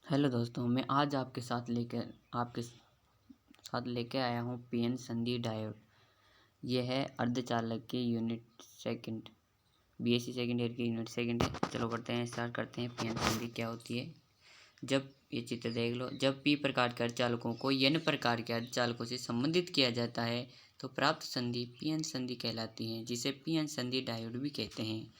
Hello दोस्तों, मैं आज आपके साथ लेके आया हूँ पीएन संधि डायोड। ये है अर्धचालक के unit second, BSc second year की यूनिट सेकंड है। चलो करते हैं, स्टार्ट करते हैं। पीएन संधि क्या होती है? जब ये चित्र देख लो, जब पी प्रकार के अर्धचालकों को एन प्रकार के अर्धचालकों से संबंधित किया जाता है तो प्राप्त संधि पीएन संधि कहलाती है, जिसे पीएन संधि डायोड भी कहते हैं।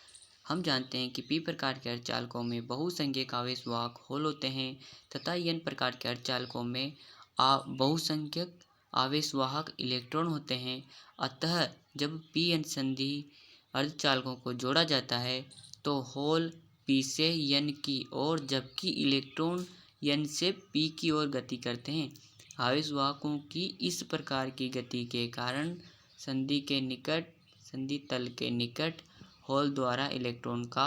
हम जानते हैं कि पी प्रकार के अर्धचालकों में बहुसंख्यक आवेश वाहक होल होते हैं तथा एन प्रकार के अर्धचालकों में बहुसंख्यक आवेश वाहक इलेक्ट्रॉन होते हैं। अतः जब पी एन संधि अर्धचालकों को जोड़ा जाता है तो होल पी से एन की ओर, जबकि इलेक्ट्रॉन एन से पी की ओर गति करते हैं। आवेश वाहकों की इस प्रकार की गति के कारण संधि तल के निकट होल द्वारा इलेक्ट्रॉन का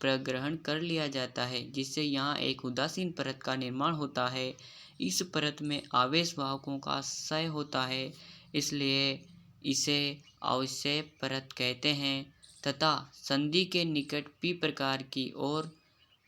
प्रग्रहण कर लिया जाता है, जिससे यहाँ एक उदासीन परत का निर्माण होता है। इस परत में आवेश वाहकों का क्षय होता है, इसलिए इसे अवक्षय परत कहते हैं। तथा संधि के निकट पी प्रकार की ओर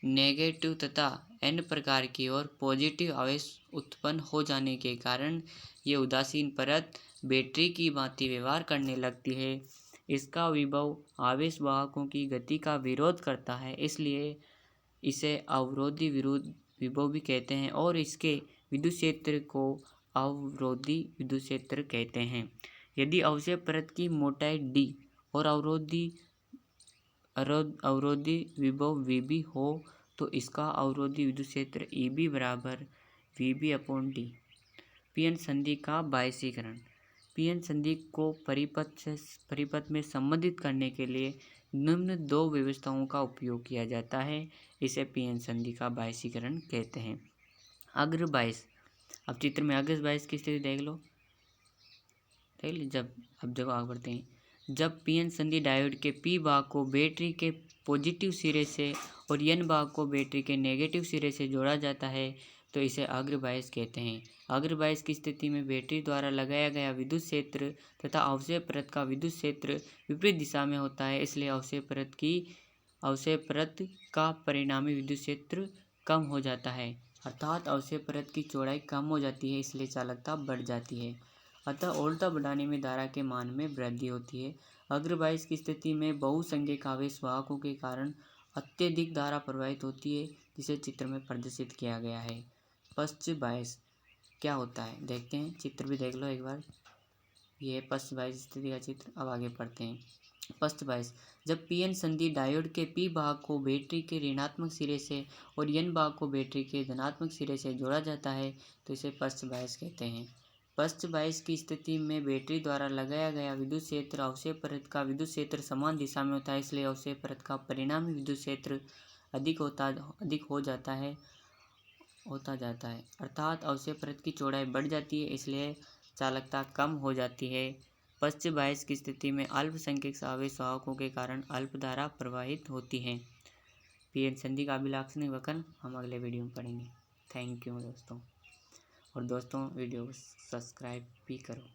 नेगेटिव तथा एन प्रकार की ओर पॉजिटिव आवेश उत्पन्न हो जाने के कारण ये उदासीन परत बैटरी की भांति व्यवहार करने लगती है। इसका विभव आवेश वाहकों की गति का विरोध करता है, इसलिए इसे अवरोधी विरुद्ध विभव भी कहते हैं और इसके विद्युत क्षेत्र को अवरोधी विद्युत क्षेत्र कहते हैं। यदि अवक्षय परत की मोटाई d और अवरोधी विभव Vb हो तो इसका अवरोधी विद्युत क्षेत्र Eb बराबर Vb/d। पीएन संधि का बायसीकरण। पीएन संधि को परिपथ में संबंधित करने के लिए निम्न दो व्यवस्थाओं का उपयोग किया जाता है। इसे पीएन संधि का बायसीकरण कहते हैं। अग्र बायस। अब चित्र में अग्र बायस की स्थिति देख लो। जब आगे बढ़ते हैं। जब पीएन संधि डायोड के पी भाग को बैटरी के पॉजिटिव सिरे से और एन भाग को बैटरी के नेगेटिव सिरे से जोड़ा जाता है तो इसे अग्र बायस कहते हैं। अग्र बायस की स्थिति में बैटरी द्वारा लगाया गया विद्युत क्षेत्र तथा अवक्षय परत का विद्युत क्षेत्र विपरीत दिशा में होता है, इसलिए अवक्षय परत का परिणामी विद्युत क्षेत्र कम हो जाता है, अर्थात अवक्षय परत की चौड़ाई कम हो जाती है, इसलिए चालकता बढ़ जाती है। अतः ओल्टा बढ़ाने में धारा के मान में वृद्धि होती है। अग्र बायस की स्थिति में बहुसंख्यक आवेश वाहकों के कारण अत्यधिक धारा प्रवाहित होती है, जिसे चित्र में प्रदर्शित किया गया है। पश्च बायस क्या होता है देखते हैं, चित्र भी देख लो एक बार। ये है पश्च बायस स्थिति का चित्र। अब आगे पढ़ते हैं। पश्च बायस। जब पीएन संधि डायोड के पी भाग को बैटरी के ऋणात्मक सिरे से और एन भाग को बैटरी के धनात्मक सिरे से जोड़ा जाता है तो इसे पश्च बायस कहते हैं। पश्च बायस की स्थिति में बैटरी द्वारा लगाया गया विद्युत क्षेत्र अवक्षय परत का विद्युत क्षेत्र समान दिशा में होता है, इसलिए अवक्षय परत का परिणामी विद्युत क्षेत्र अधिक हो जाता है अर्थात अवक्षय परत की चौड़ाई बढ़ जाती है, इसलिए चालकता कम हो जाती है। पश्च बायस की स्थिति में अल्पसंख्यक आवेश वाहकों के कारण अल्प धारा प्रवाहित होती है। पीएन संधि का अभिलाक्षणिक वक्र हम अगले वीडियो में पढ़ेंगे। थैंक यू दोस्तों। और दोस्तों वीडियो को सब्सक्राइब भी करो।